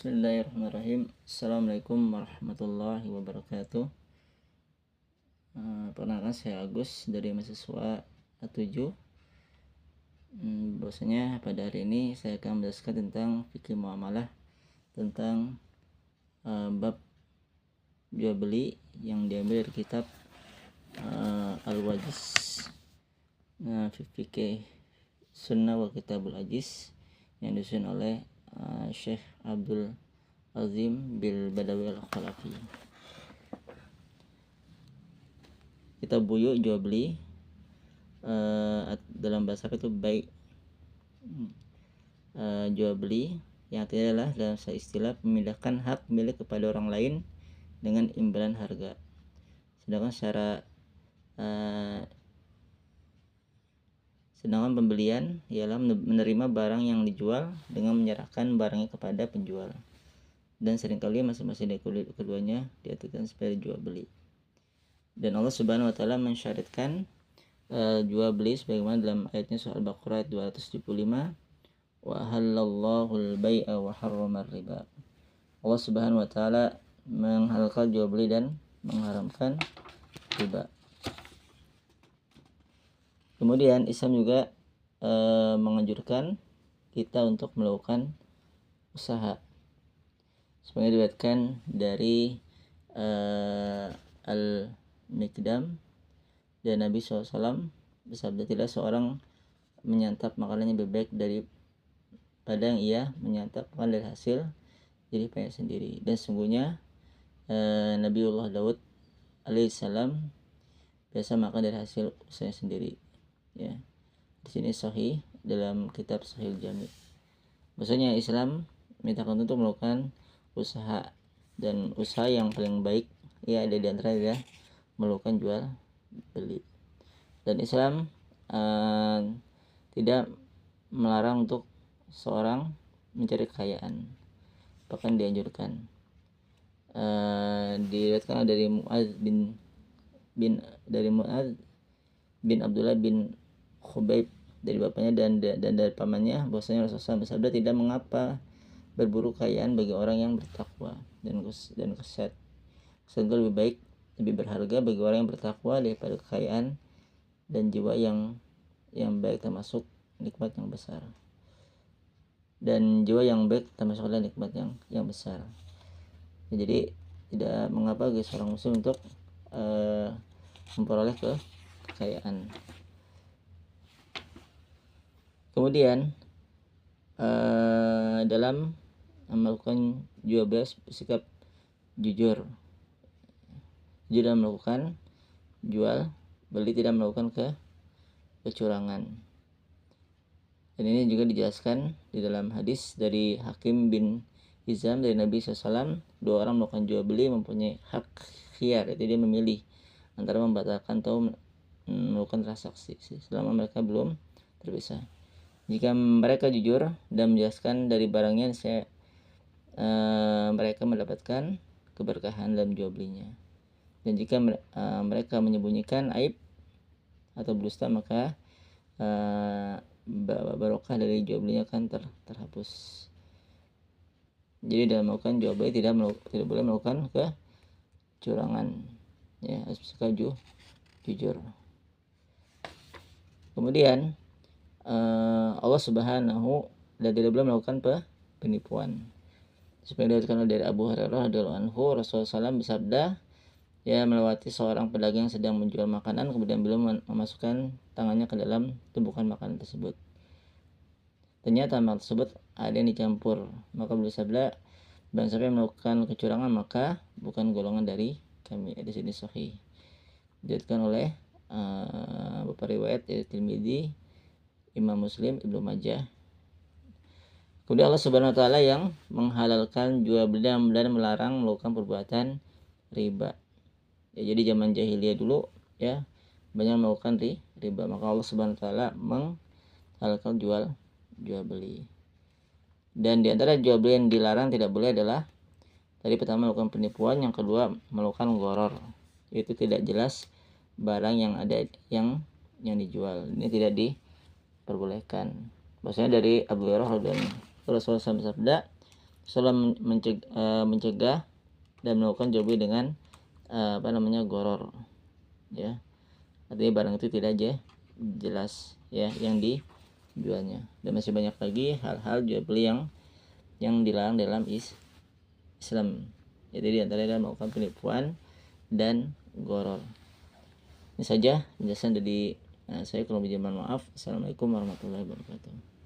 Bismillahirrahmanirrahim. Assalamualaikum warahmatullahi wabarakatuh. Perkenalkan, saya Agus dari mahasiswa A7. Bahwasanya pada hari ini saya akan menjelaskan tentang fikih muamalah, tentang bab jual beli yang diambil dari kitab Al-Wajiz, fikih sunnah wal kitabul ajiz, yang disusun oleh Syekh Abdul Azim bil Badawi Al-Khalafi. Kitab buyuk, jual beli, dalam bahasa itu baik, jual beli yang artinya adalah dalam istilah memindahkan hak milik kepada orang lain dengan imbalan harga. Sedangkan pembelian ialah menerima barang yang dijual dengan menyerahkan barangnya kepada penjual, dan seringkali masing-masing dari keduanya diartikan sebagai jual beli. Dan Allah Subhanahu wa taala mensyariatkan jual beli sebagaimana dalam ayatnya surah Al-Baqarah ayat 275, wa halallahu al-bai'a wa harrama riba. Allah Subhanahu wa taala menghalalkan jual beli dan mengharamkan riba. Kemudian Islam juga menganjurkan kita untuk melakukan usaha. Sebenarnya diriwayatkan dari Al-Miqdam dan Nabi SAW bersabda, tidak seorang menyantap makanannya lebih baik daripada yang ia menyantap makan dari hasil jerih payah sendiri. Dan sesungguhnya Nabiullah Daud alaihissalam biasa makan dari hasil usahanya sendiri. Ya, di sini sahih dalam kitab Sahih Jami. Maksudnya Islam mintakan untuk melakukan usaha, dan usaha yang paling baik ya ada di antara adalah melakukan jual beli. Dan Islam tidak melarang untuk seorang mencari kekayaan, bahkan dianjurkan. Diriwayatkan dari Mu'adz bin Abdullah bin Khubayb dari bapaknya dan dari pamannya, bahwasanya Rasulullah bersabda, tidak mengapa berburu kekayaan bagi orang yang bertakwa dan kesat. Sehingga lebih baik, lebih berharga bagi orang yang bertakwa daripada kekayaan dan jiwa yang baik, termasuk nikmat yang besar. Dan jiwa yang baik termasuk adalah nikmat yang besar. Jadi tidak mengapa bagi seorang muslim untuk memperoleh kekayaan. Kemudian dalam melakukan jual beli bersikap jujur dalam melakukan jual beli, tidak melakukan kecurangan. Dan ini juga dijelaskan di dalam hadis dari Hakim bin Hizam dari Nabi SAW, dua orang melakukan jual beli mempunyai hak khiyar, yaitu dia memilih antara membatalkan atau melakukan transaksi selama mereka belum terpisah. Jika mereka jujur dan menjelaskan dari barangnya, mereka mendapatkan keberkahan dalam jual belinya. Dan jika mereka menyembunyikan aib atau berdusta, maka barokah dari jual belinya akan terhapus. Jadi dalam melakukan jual beli tidak boleh melakukan kecurangan, ya, harus bersikap jujur. Kemudian Allah Subhanahu dan tidak boleh melakukan penipuan. Seperti dikatakan dari Abu Hurairah radhiyallahu anhu, Rasulullah SAW bersabda, ya, melewati seorang pedagang yang sedang menjual makanan, kemudian beliau memasukkan tangannya ke dalam tumpukan makanan tersebut. Ternyata makanan tersebut ada yang dicampur. Maka beliau bersabda, barang siapa yang melakukan kecurangan maka bukan golongan dari kami. Di sini sahih. Diriwayatkan oleh beberapa riwayat dari Tirmidzi, Imam Muslim, Ibnu Majah. Kemudian Allah Subhanahu wa taala yang menghalalkan jual beli dan melarang melakukan perbuatan riba. Ya, jadi zaman jahiliyah dulu ya banyak melakukan riba, maka Allah Subhanahu wa taala menghalalkan jual beli. Dan di antara jual beli yang dilarang tidak boleh adalah tadi pertama melakukan penipuan, yang kedua melakukan gharar, yaitu tidak jelas barang yang ada yang dijual. Ini tidak diperbolehkan. Maksudnya dari Abu Hurairah dan Rasulullah SAW bersabda, Rasulullah mencegah dan melakukan jual beli dengan goror, ya. Artinya barang itu tidak aja jelas ya yang dijualnya. Dan masih banyak lagi hal-hal jual beli yang dilarang dalam Islam. Jadi di antaranya melakukan penipuan dan goror. Ini saja penjelasan dari saya. Kalau mohon maaf. Assalamualaikum warahmatullahi wabarakatuh.